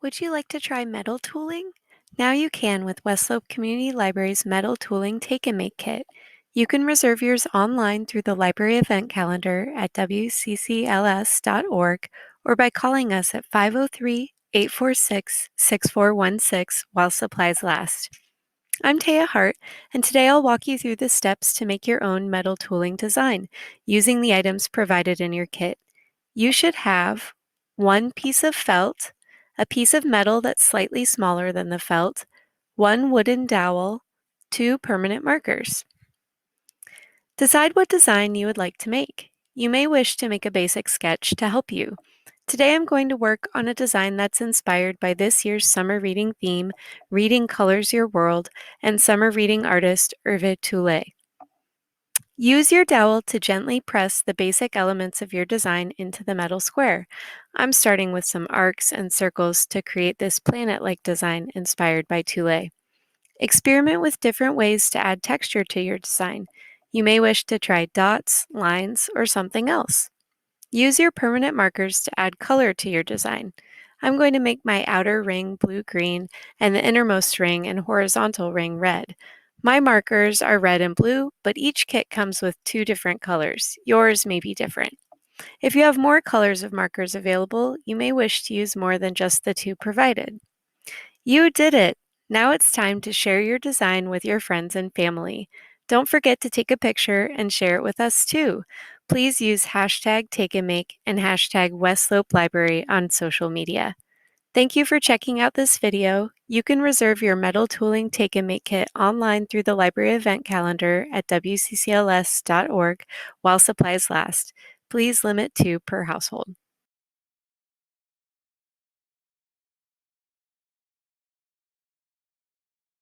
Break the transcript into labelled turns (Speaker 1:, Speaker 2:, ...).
Speaker 1: Would you like to try metal tooling? Now you can with West Slope Community Library's Metal Tooling Take and Make Kit. You can reserve yours online through the library event calendar at wccls.org or by calling us at 503-846-6416 while supplies last. I'm Taya Hart, and today I'll walk you through the steps to make your own metal tooling design using the items provided in your kit. You should have one piece of felt, a piece of metal that's slightly smaller than the felt, one wooden dowel, two permanent markers. Decide what design you would like to make. You may wish to make a basic sketch to help you. Today I'm going to work on a design that's inspired by this year's summer reading theme, Reading Colors Your World, and summer reading artist Hervé Toulet. Use your dowel to gently press the basic elements of your design into the metal square. I'm starting with some arcs and circles to create this planet-like design inspired by Toulet. Experiment with different ways to add texture to your design. You may wish to try dots, lines, or something else. Use your permanent markers to add color to your design. I'm going to make my outer ring blue-green and the innermost ring and horizontal ring red. My markers are red and blue, but each kit comes with two different colors. Yours may be different. If you have more colors of markers available, you may wish to use more than just the two provided. You did it! Now it's time to share your design with your friends and family. Don't forget to take a picture and share it with us too. Please use hashtag TakeAMake and hashtag West Slope Library on social media. Thank you for checking out this video. You can reserve your metal tooling Take and Make kit online through the library event calendar at wccls.org while supplies last. Please limit 2 per household.